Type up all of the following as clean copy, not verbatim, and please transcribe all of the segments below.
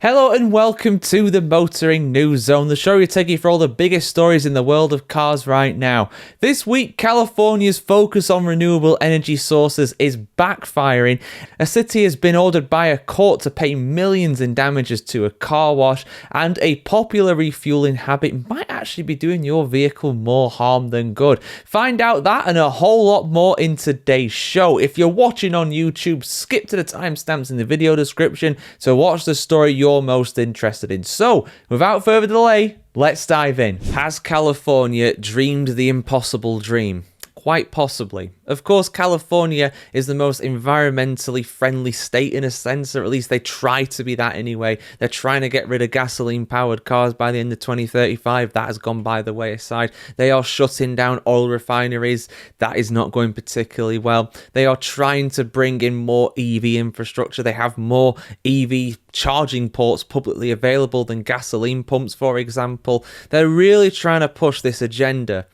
Hello and welcome to the Motoring News Zone, the show you take you for all the biggest stories in the world of cars right now. This week, California's focus on renewable energy sources is backfiring. A city has been ordered by a court to pay millions in damages to a car wash, and a popular refueling habit might actually be doing your vehicle more harm than good. Find out that and a whole lot more in today's show. If you're watching on YouTube, skip to the timestamps in the video description to watch the story you're most interested in. So, without further delay, let's dive in. Has California dreamed the impossible dream? Quite possibly. Of course, California is the most environmentally friendly state in a sense, or at least they try to be that anyway. They're trying to get rid of gasoline-powered cars by the end of 2035. That has gone by the wayside. They are shutting down oil refineries. That is not going particularly well. They are trying to bring in more EV infrastructure. They have more EV charging ports publicly available than gasoline pumps, for example. They're really trying to push this agenda.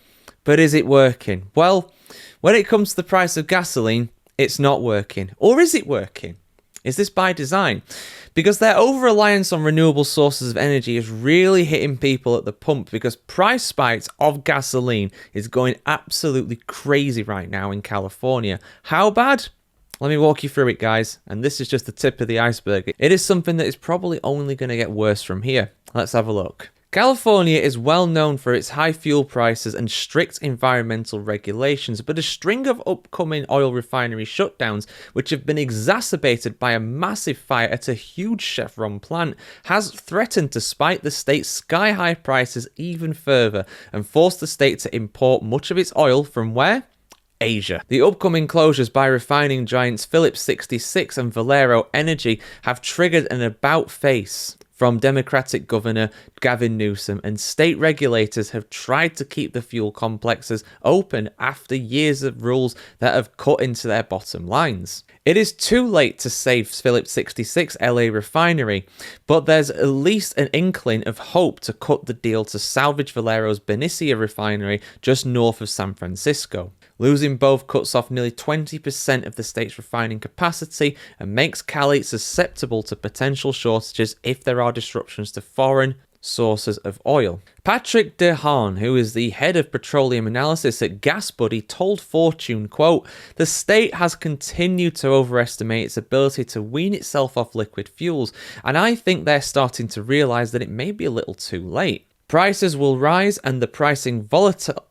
But is it working? Well, when it comes to the price of gasoline, it's not working. Or is it working? Is this by design? Because their over-reliance on renewable sources of energy is really hitting people at the pump, because price spikes of gasoline is going absolutely crazy right now in California. How bad? Let me walk you through it, guys. And this is just the tip of the iceberg. It is something that is probably only going to get worse from here. Let's have a look. California is well known for its high fuel prices and strict environmental regulations, but a string of upcoming oil refinery shutdowns, which have been exacerbated by a massive fire at a huge Chevron plant, has threatened to spike the state's sky-high prices even further and force the state to import much of its oil from where? Asia. The upcoming closures by refining giants Phillips 66 and Valero Energy have triggered an about-face from Democratic Governor Gavin Newsom, and state regulators have tried to keep the fuel complexes open after years of rules that have cut into their bottom lines. It is too late to save Phillips 66 LA refinery, but there's at least an inkling of hope to cut the deal to salvage Valero's Benicia refinery just north of San Francisco. Losing both cuts off nearly 20% of the state's refining capacity and makes Cali susceptible to potential shortages if there are disruptions to foreign sources of oil. Patrick DeHaan, who is the head of petroleum analysis at GasBuddy, told Fortune, quote, "The state has continued to overestimate its ability to wean itself off liquid fuels, and I think they're starting to realize that it may be a little too late. Prices will rise and the pricing volatilities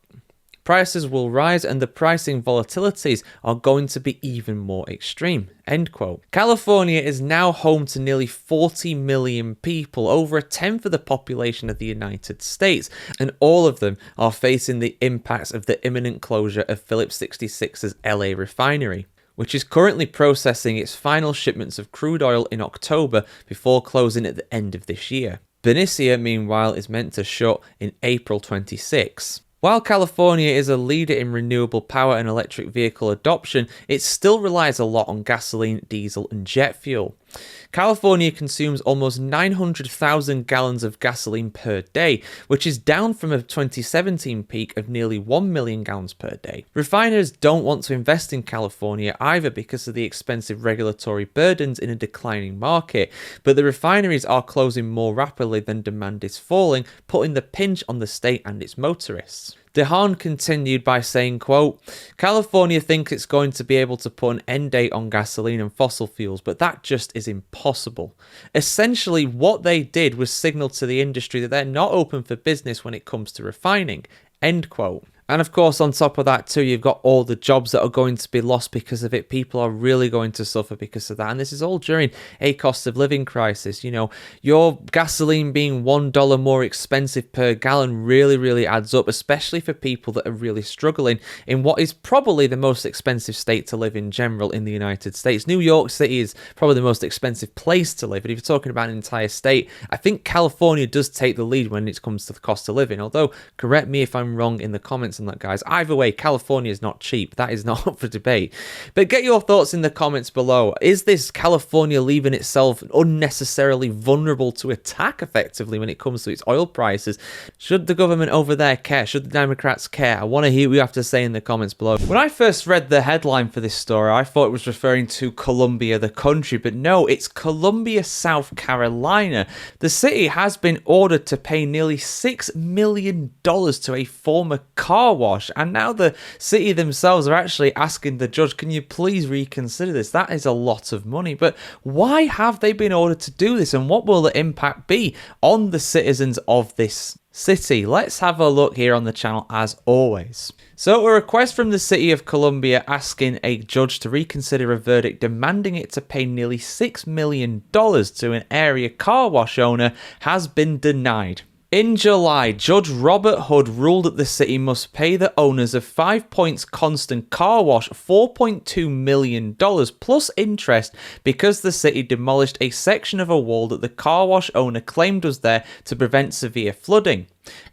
are going to be even more extreme." End quote. California is now home to nearly 40 million people, over a tenth of the population of the United States, and all of them are facing the impacts of the imminent closure of Phillips 66's LA refinery, which is currently processing its final shipments of crude oil in October before closing at the end of this year. Benicia, meanwhile, is meant to shut in April 26. While California is a leader in renewable power and electric vehicle adoption, it still relies a lot on gasoline, diesel, and jet fuel. California consumes almost 900,000 gallons of gasoline per day, which is down from a 2017 peak of nearly 1 million gallons per day. Refiners don't want to invest in California either because of the expensive regulatory burdens in a declining market, but the refineries are closing more rapidly than demand is falling, putting the pinch on the state and its motorists. DeHaan continued by saying, quote, "California thinks it's going to be able to put an end date on gasoline and fossil fuels, but that just is impossible. Essentially, what they did was signal to the industry that they're not open for business when it comes to refining." End quote. And of course, on top of that too, you've got all the jobs that are going to be lost because of it. People are really going to suffer because of that. And this is all during a cost of living crisis. You know, your gasoline being $1 more expensive per gallon really adds up, especially for people that are really struggling in what is probably the most expensive state to live in general in the United States. New York City is probably the most expensive place to live. And if you're talking about an entire state, I think California does take the lead when it comes to the cost of living. Although, correct me if I'm wrong in the comments comments on that, guys. Either way, California is not cheap. That is not up for debate. But get your thoughts in the comments below. Is this California leaving itself unnecessarily vulnerable to attack effectively when it comes to its oil prices? Should the government over there care? Should the Democrats care? I want to hear what you have to say in the comments below. When I first read the headline for this story, I thought it was referring to Columbia, the country, but no, it's Columbia, South Carolina. The city has been ordered to pay nearly $6 million to a former car wash, and now the city themselves are actually asking the judge, can you please reconsider this? That is a lot of money. But why have they been ordered to do this, and what will the impact be on the citizens of this city? Let's have a look here on the channel as always. So a request from the city of Columbia asking a judge to reconsider a verdict demanding it to pay nearly $6 million to an area car wash owner has been denied. In July, Judge Robert Hood ruled that the city must pay the owners of 5 Points Constant Car Wash $4.2 million plus interest because the city demolished a section of a wall that the car wash owner claimed was there to prevent severe flooding.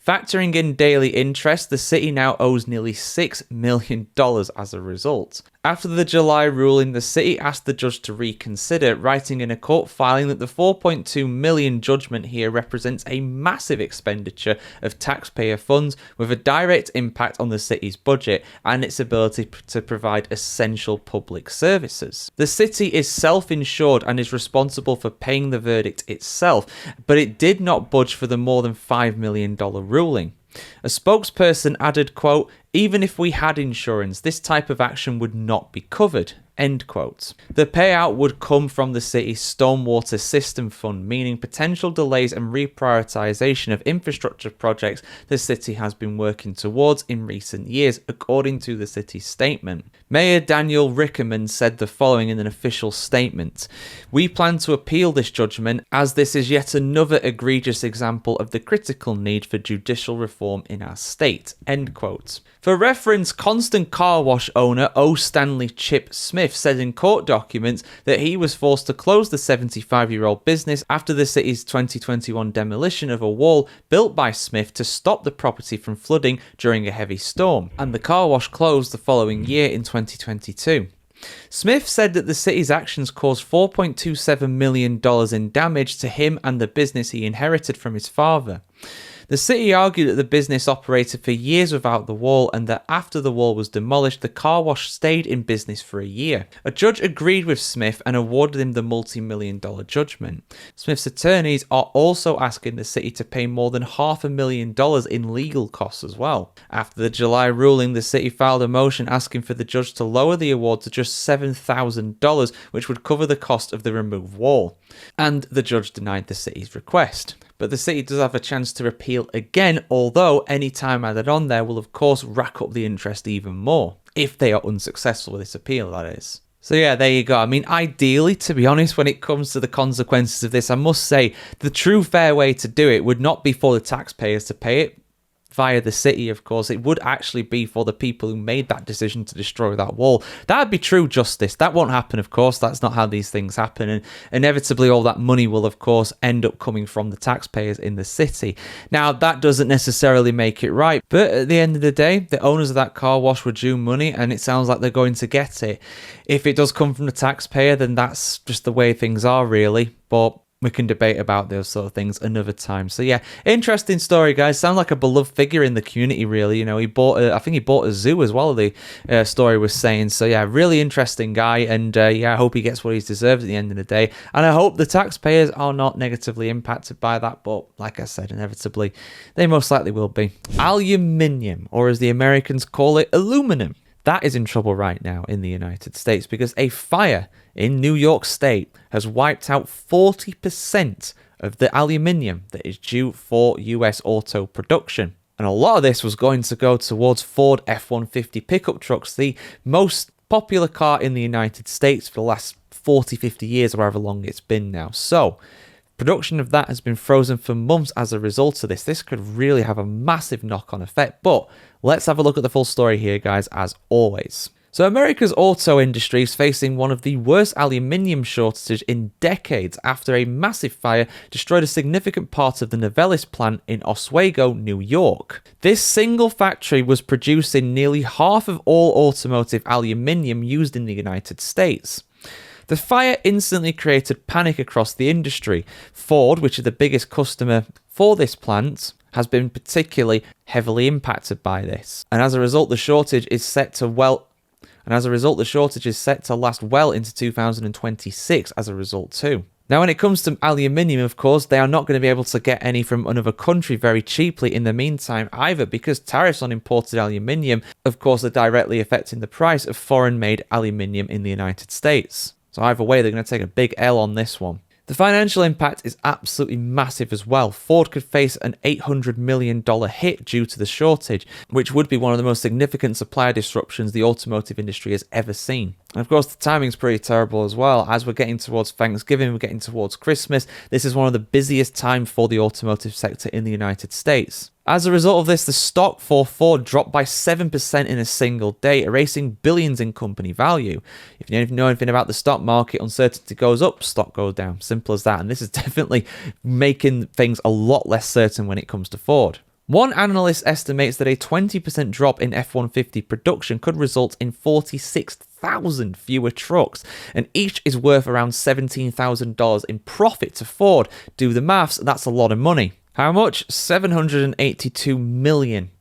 Factoring in daily interest, the city now owes nearly $6 million as a result. After the July ruling, the city asked the judge to reconsider, writing in a court filing that the $4.2 million judgment here represents a massive expenditure of taxpayer funds with a direct impact on the city's budget and its ability to provide essential public services. The city is self-insured and is responsible for paying the verdict itself, but it did not budge for the more than $5 million ruling. A spokesperson added, quote, "Even if we had insurance, this type of action would not be covered." End quote. The payout would come from the city's stormwater system fund, meaning potential delays and reprioritization of infrastructure projects the city has been working towards in recent years, according to the city's statement. Mayor Daniel Rickerman said the following in an official statement: "We plan to appeal this judgment as this is yet another egregious example of the critical need for judicial reform in our state." End quote. For reference, Constant Car Wash owner O. Stanley Chip Smith said in court documents that he was forced to close the 75-year-old business after the city's 2021 demolition of a wall built by Smith to stop the property from flooding during a heavy storm, and the car wash closed the following year in 2022. Smith said that the city's actions caused $4.27 million in damage to him and the business he inherited from his father. The city argued that the business operated for years without the wall and that after the wall was demolished, the car wash stayed in business for a year. A judge agreed with Smith and awarded him the multi-million-dollar judgment. Smith's attorneys are also asking the city to pay more than $500,000 in legal costs as well. After the July ruling, the city filed a motion asking for the judge to lower the award to just $7,000, which would cover the cost of the removed wall. And the judge denied the city's request. But the city does have a chance to appeal again, although any time added on there will of course rack up the interest even more, if they are unsuccessful with this appeal, that is. So yeah, there you go. I mean, ideally, to be honest, when it comes to the consequences of this, I must say the true fair way to do it would not be for the taxpayers to pay it via the city, of course. It would actually be for the people who made that decision to destroy that wall. That would be true justice. That won't happen, of course. That's not how these things happen. And inevitably, all that money will, of course, end up coming from the taxpayers in the city. Now, that doesn't necessarily make it right. But at the end of the day, the owners of that car wash were due money, and it sounds like they're going to get it. If it does come from the taxpayer, then that's just the way things are, really. But we can debate about those sort of things another time. So yeah, interesting story, guys. Sounds like a beloved figure in the community, really. You know, I think he bought a zoo as well, the story was saying. So yeah, really interesting guy. And yeah, I hope he gets what he's deserved at the end of the day. And I hope the taxpayers are not negatively impacted by that. But like I said, inevitably, they most likely will be. Aluminium, or as the Americans call it, aluminum. That is in trouble right now in the United States because a fire in New York State has wiped out 40% of the aluminium that is due for US auto production. And a lot of this was going to go towards Ford F-150 pickup trucks, the most popular car in the United States for the last 40, 50 years, or however long it's been now. So production of that has been frozen for months as a result of this. This could really have a massive knock-on effect, but let's have a look at the full story here, guys, as always. So America's auto industry is facing one of the worst aluminium shortages in decades after a massive fire destroyed a significant part of the Novelis plant in Oswego, New York. This single factory was producing nearly half of all automotive aluminium used in the United States. The fire instantly created panic across the industry. Ford, which is the biggest customer for this plant, has been particularly heavily impacted by this. And as a result, the shortage is set to last well into 2026 as a result too. Now, when it comes to aluminium, of course, they are not going to be able to get any from another country very cheaply in the meantime either, because tariffs on imported aluminium, of course, are directly affecting the price of foreign-made aluminium in the United States. So either way, they're going to take a big L on this one. The financial impact is absolutely massive as well. Ford could face an $800 million hit due to the shortage, which would be one of the most significant supplier disruptions the automotive industry has ever seen. And of course, the timing's pretty terrible as well. As we're getting towards Thanksgiving, we're getting towards Christmas. This is one of the busiest times for the automotive sector in the United States. As a result of this, the stock for Ford dropped by 7% in a single day, erasing billions in company value. If you know anything about the stock market, uncertainty goes up, stock goes down. Simple as that. And this is definitely making things a lot less certain when it comes to Ford. One analyst estimates that a 20% drop in F-150 production could result in 46,000 fewer trucks, and each is worth around $17,000 in profit to Ford. Do the maths, that's a lot of money. How much? $782 million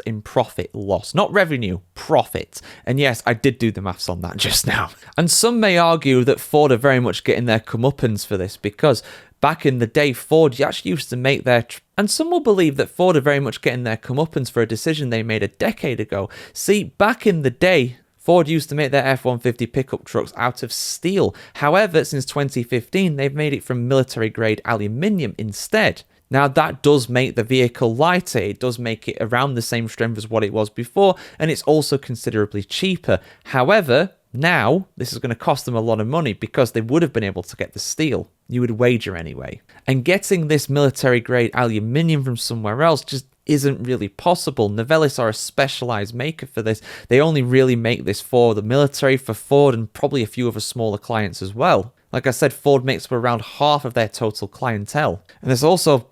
in profit loss. Not revenue, profit. And yes, I did do the maths on that just now. And some may argue that Ford are very much getting their comeuppance for this, because back in the day, Ford actually used to make their... And some will believe that Ford are very much getting their comeuppance for a decision they made a decade ago. See, back in the day, Ford used to make their F-150 pickup trucks out of steel. However, since 2015, they've made it from military-grade aluminium instead. Now, that does make the vehicle lighter, it does make it around the same strength as what it was before, and it's also considerably cheaper. However, now, this is going to cost them a lot of money because they would have been able to get the steel. You would wager anyway. And getting this military-grade aluminium from somewhere else just isn't really possible. Novelis are a specialized maker for this. They only really make this for the military, for Ford, and probably a few other smaller clients as well. Like I said, Ford makes up around half of their total clientele. And this also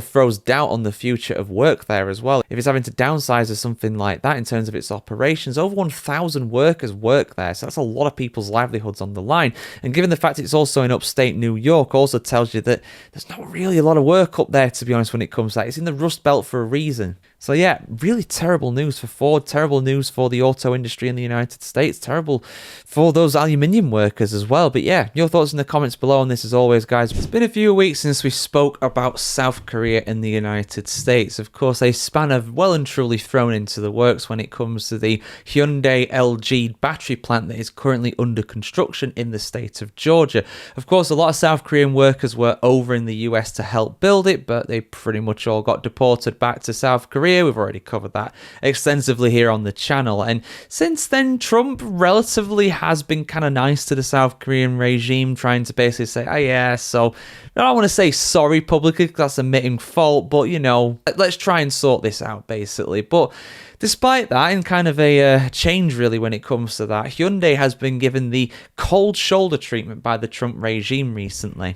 throws doubt on the future of work there as well. If it's having to downsize or something like that in terms of its operations, over 1,000 workers work there, so that's a lot of people's livelihoods on the line. And given the fact it's also in upstate New York, also tells you that there's not really a lot of work up there, to be honest, when it comes to that. It's in the Rust Belt for a reason. So yeah, really terrible news for Ford, terrible news for the auto industry in the United States, terrible for those aluminium workers as well. But yeah, your thoughts in the comments below on this as always, guys. It's been a few weeks since we spoke about South Korea and the United States. Of course, a spanner well and truly thrown into the works when it comes to the Hyundai LG battery plant that is currently under construction in the state of Georgia. Of course, a lot of South Korean workers were over in the US to help build it, but they pretty much all got deported back to South Korea. We've already covered that extensively here on the channel. And since then, Trump relatively has been kind of nice to the South Korean regime, trying to basically say, oh yeah, so I don't want to say sorry publicly because that's admitting fault, but you know, let's try and sort this out basically. But despite that, in kind of a change really when it comes to that, Hyundai has been given the cold shoulder treatment by the Trump regime recently.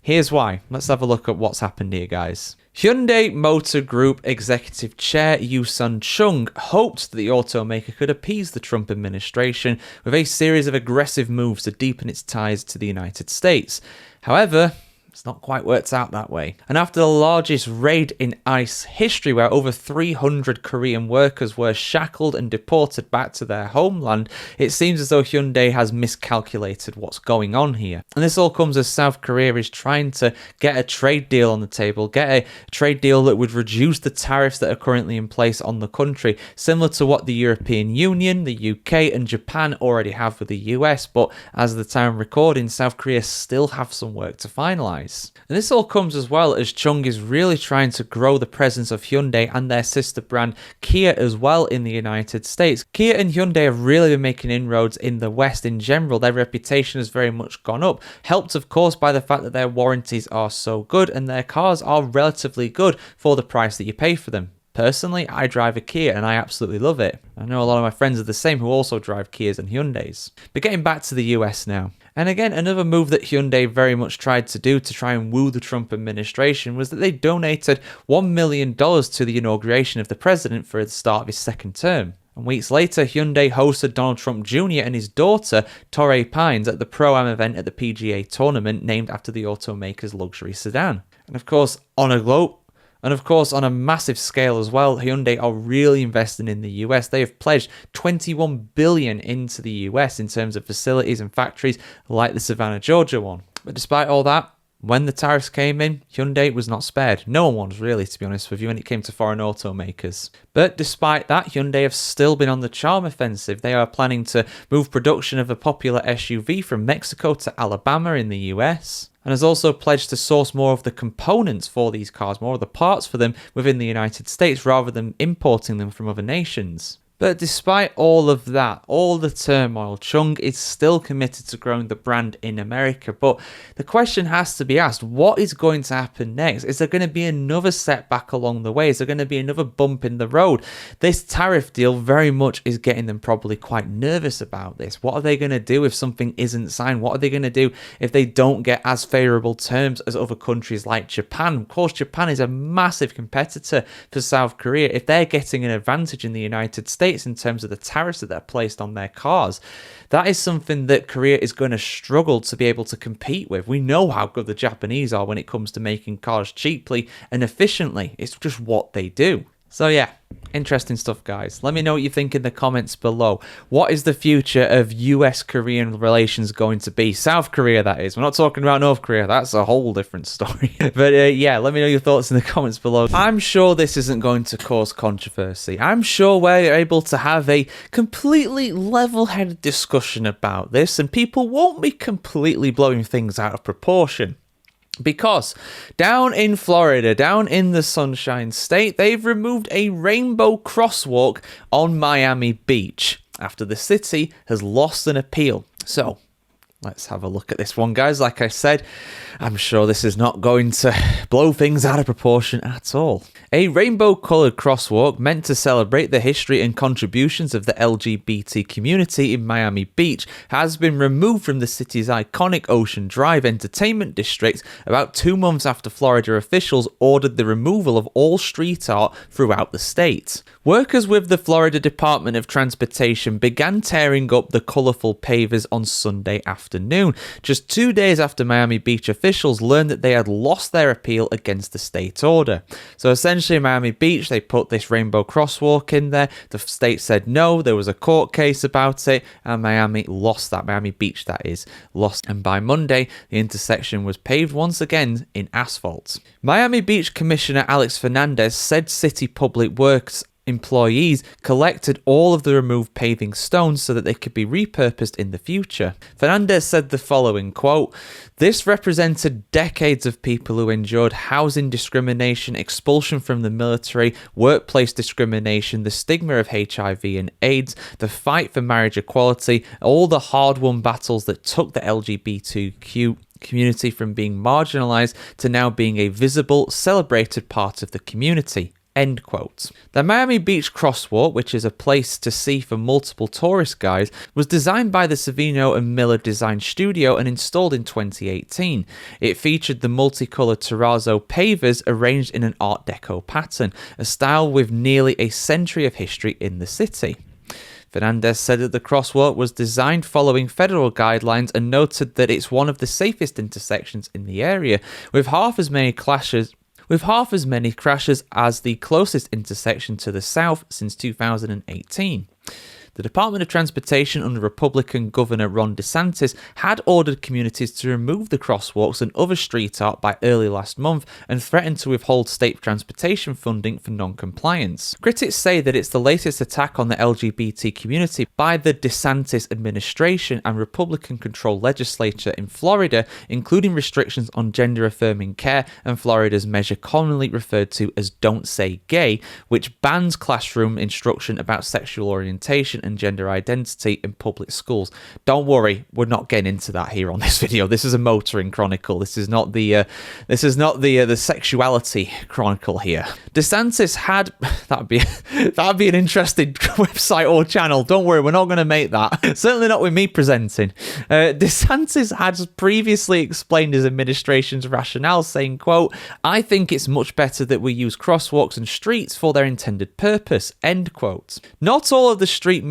Here's why. Let's have a look at what's happened here, guys. Hyundai Motor Group Executive Chair Yoo-Sun Chung hoped that the automaker could appease the Trump administration with a series of aggressive moves to deepen its ties to the United States. However, it's not quite worked out that way. And after the largest raid in ICE history, where over 300 Korean workers were shackled and deported back to their homeland, it seems as though Hyundai has miscalculated what's going on here. And this all comes as South Korea is trying to get a trade deal on the table, get a trade deal that would reduce the tariffs that are currently in place on the country, similar to what the European Union, the UK and Japan already have with the US. But as of the time of recording, South Korea still have some work to finalize. And this all comes as well as Chung is really trying to grow the presence of Hyundai and their sister brand Kia as well in the United States. Kia and Hyundai have really been making inroads in the West in general. Their reputation has very much gone up, helped of course by the fact that their warranties are so good and their cars are relatively good for the price that you pay for them. Personally, I drive a Kia and I absolutely love it. I know a lot of my friends are the same who also drive Kias and Hyundais. But getting back to the US now. And again, another move that Hyundai very much tried to do to try and woo the Trump administration was that they donated $1 million to the inauguration of the president for the start of his second term. And weeks later, Hyundai hosted Donald Trump Jr. and his daughter, Torrey Pines, at the Pro-Am event at the PGA tournament named after the automaker's luxury sedan. And of course, on a massive scale as well, Hyundai are really investing in the US. They have pledged $21 billion into the US in terms of facilities and factories like the Savannah, Georgia one. But despite all that, when the tariffs came in, Hyundai was not spared. No one was really, to be honest with you, when it came to foreign automakers. But despite that, Hyundai have still been on the charm offensive. They are planning to move production of a popular SUV from Mexico to Alabama in the US. And has also pledged to source more of the components for these cars, more of the parts for them within the United States rather than importing them from other nations. But despite all of that, all the turmoil, Chung is still committed to growing the brand in America. But the question has to be asked, what is going to happen next? Is there going to be another setback along the way? Is there going to be another bump in the road? This tariff deal very much is getting them probably quite nervous about this. What are they going to do if something isn't signed? What are they going to do if they don't get as favourable terms as other countries like Japan? Of course, Japan is a massive competitor for South Korea. If they're getting an advantage in the United States, in terms of the tariffs that are placed on their cars, that is something that Korea is going to struggle to be able to compete with. We know how good the Japanese are when it comes to making cars cheaply and efficiently. It's just what they do. So yeah, interesting stuff, guys. Let me know what you think in the comments below. What is the future of US-Korean relations going to be? South Korea, that is. We're not talking about North Korea. That's a whole different story. But yeah, let me know your thoughts in the comments below. I'm sure this isn't going to cause controversy. I'm sure we're able to have a completely level-headed discussion about this, and people won't be completely blowing things out of proportion. Because down in Florida, down in the Sunshine State, they've removed a rainbow crosswalk on Miami Beach after the city has lost an appeal. So let's have a look at this one, guys. Like I said, I'm sure this is not going to blow things out of proportion at all. A rainbow-coloured crosswalk meant to celebrate the history and contributions of the LGBT community in Miami Beach has been removed from the city's iconic Ocean Drive entertainment district about 2 months after Florida officials ordered the removal of all street art throughout the state. Workers with the Florida Department of Transportation began tearing up the colourful pavers on Sunday afternoon, just 2 days after Miami Beach officials learned that they had lost their appeal against the state order. So essentially, Miami Beach, they put this rainbow crosswalk in there. The state said no, there was a court case about it, and Miami lost that. Miami Beach, that is, lost. And by Monday, the intersection was paved once again in asphalt. Miami Beach Commissioner Alex Fernandez said City Public Works employees collected all of the removed paving stones so that they could be repurposed in the future. Fernandez said the following, quote, "This represented decades of people who endured housing discrimination, expulsion from the military, workplace discrimination, the stigma of HIV and AIDS, the fight for marriage equality, all the hard-won battles that took the LGBTQ community from being marginalized to now being a visible, celebrated part of the community." End quote. The Miami Beach Crosswalk, which is a place to see for multiple tourist guides, was designed by the Savino and Miller Design Studio and installed in 2018. It featured the multicolored terrazzo pavers arranged in an Art Deco pattern, a style with nearly a century of history in the city. Fernandez said that the crosswalk was designed following federal guidelines and noted that it's one of the safest intersections in the area, with half as many crashes as the closest intersection to the south since 2018. The Department of Transportation under Republican Governor Ron DeSantis had ordered communities to remove the crosswalks and other street art by early last month and threatened to withhold state transportation funding for non-compliance. Critics say that it's the latest attack on the LGBT community by the DeSantis administration and Republican-controlled legislature in Florida, including restrictions on gender-affirming care and Florida's measure commonly referred to as Don't Say Gay, which bans classroom instruction about sexual orientation and gender identity in public schools. Don't worry, we're not getting into that here on this video. This is a motoring chronicle. This is not the sexuality chronicle here. DeSantis had that'd be an interesting website or channel. Don't worry, we're not going to make that. Certainly not with me presenting. DeSantis had previously explained his administration's rationale, saying, quote, "I think it's much better that we use crosswalks and streets for their intended purpose," end quote. Not all the street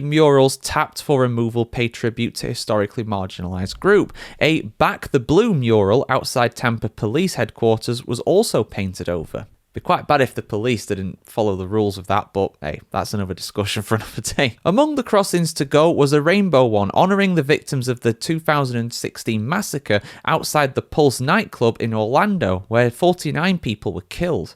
murals tapped for removal pay tribute to historically marginalized group. A Back the Blue mural outside Tampa police headquarters was also painted over. Be quite bad if the police didn't follow the rules of that, but hey, that's another discussion for another day. Among the crossings to go was a rainbow one, honouring the victims of the 2016 massacre outside the Pulse nightclub in Orlando, where 49 people were killed.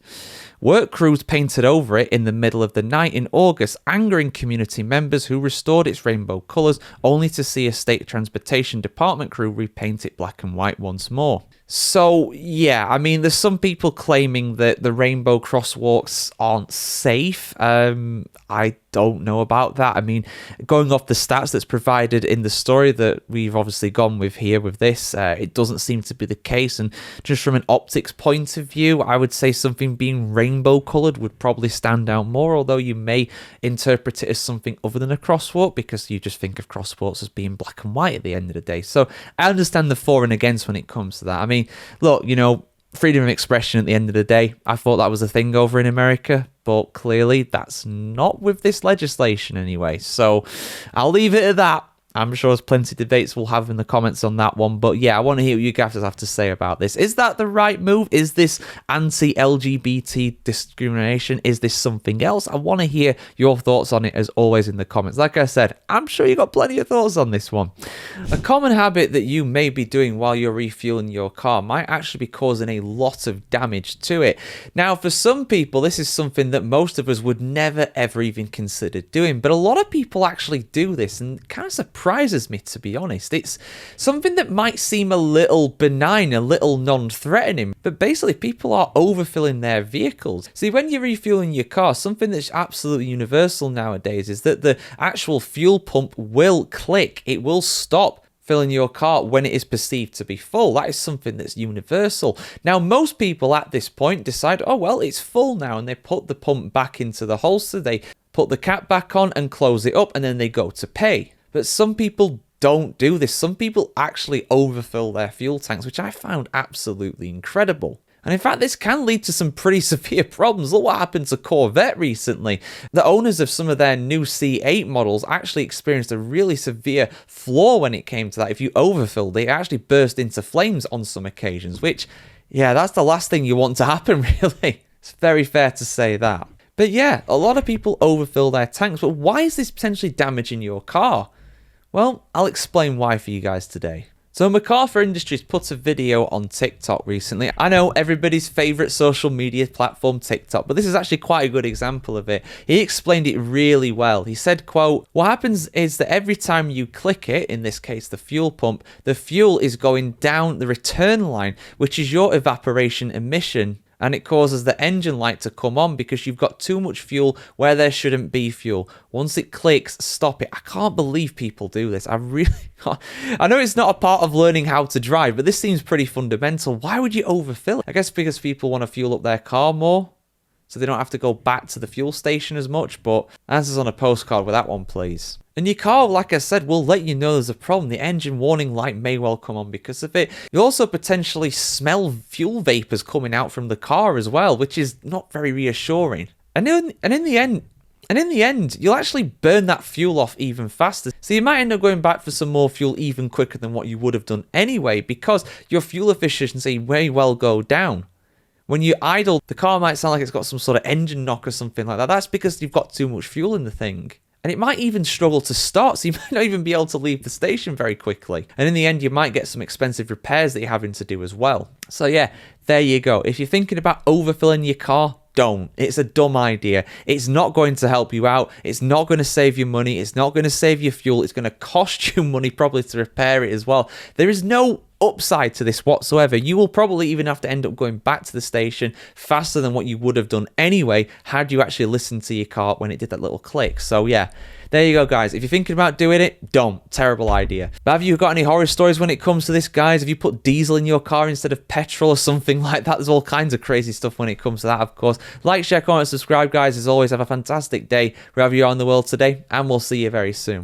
Work crews painted over it in the middle of the night in August, angering community members who restored its rainbow colours, only to see a state transportation department crew repaint it black and white once more. So, yeah, I mean, there's some people claiming that the rainbow crosswalks aren't safe. I don't know about that. I mean, going off the stats that's provided in the story that we've obviously gone with here with this, it doesn't seem to be the case. And just from an optics point of view, I would say something being rainbow coloured would probably stand out more, although you may interpret it as something other than a crosswalk because you just think of crosswalks as being black and white at the end of the day. So I understand the for and against when it comes to that. I mean, look, you know, freedom of expression at the end of the day, I thought that was a thing over in America, but clearly that's not with this legislation anyway. So I'll leave it at that. I'm sure there's plenty of debates we'll have in the comments on that one. But yeah, I want to hear what you guys have to say about this. Is that the right move? Is this anti-LGBT discrimination? Is this something else? I want to hear your thoughts on it as always in the comments. Like I said, I'm sure you got plenty of thoughts on this one. A common habit that you may be doing while you're refueling your car might actually be causing a lot of damage to it. Now, for some people, this is something that most of us would never ever even consider doing. But a lot of people actually do this, and it kind of surprises me, to be honest. It's something that might seem a little benign, a little non-threatening, but basically people are overfilling their vehicles. See, when you're refueling your car, something that's absolutely universal nowadays is that the actual fuel pump will click. It will stop filling your car when it is perceived to be full. That is something that's universal. Now, most people at this point decide, oh, well, it's full now, and they put the pump back into the holster, they put the cap back on and close it up, and then they go to pay. But some people don't do this. Some people actually overfill their fuel tanks, which I found absolutely incredible. And in fact, this can lead to some pretty severe problems. Look what happened to Corvette recently. The owners of some of their new C8 models actually experienced a really severe flaw when it came to that. If you overfilled, it actually burst into flames on some occasions, which, yeah, that's the last thing you want to happen, really. It's very fair to say that. But yeah, a lot of people overfill their tanks. But why is this potentially damaging your car? Well, I'll explain why for you guys today. So MacArthur Industries put a video on TikTok recently. I know everybody's favourite social media platform, TikTok, but this is actually quite a good example of it. He explained it really well. He said, quote, "What happens is that every time you click it, in this case the fuel pump, the fuel is going down the return line, which is your evaporation emission. And it causes the engine light to come on because you've got too much fuel where there shouldn't be fuel. Once it clicks, stop it." I can't believe people do this. I really can't. I know it's not a part of learning how to drive, but this seems pretty fundamental. Why would you overfill it? I guess because people want to fuel up their car more, so they don't have to go back to the fuel station as much. But answers on a postcard with that one, please. And your car, like I said, will let you know there's a problem. The engine warning light may well come on because of it. You'll also potentially smell fuel vapors coming out from the car as well, which is not very reassuring. And in the end, you'll actually burn that fuel off even faster. So you might end up going back for some more fuel even quicker than what you would have done anyway, because your fuel efficiency may well go down. When you idle, the car might sound like it's got some sort of engine knock or something like that. That's because you've got too much fuel in the thing. And it might even struggle to start, so you might not even be able to leave the station very quickly. And in the end, you might get some expensive repairs that you're having to do as well. So yeah, there you go. If you're thinking about overfilling your car, don't. It's a dumb idea. It's not going to help you out. It's not going to save you money. It's not going to save your fuel. It's going to cost you money probably to repair it as well. There is no upside to this whatsoever. You will probably even have to end up going back to the station faster than what you would have done anyway had you actually listened to your car when it did that little click. So yeah, there you go, guys. If you're thinking about doing it, don't. Terrible idea. But have you got any horror stories when it comes to this, guys? Have you put diesel in your car instead of petrol or something like that? There's all kinds of crazy stuff when it comes to that, of course. Like, share, comment, subscribe, guys. As always, have a fantastic day wherever you are in the world today, and we'll see you very soon.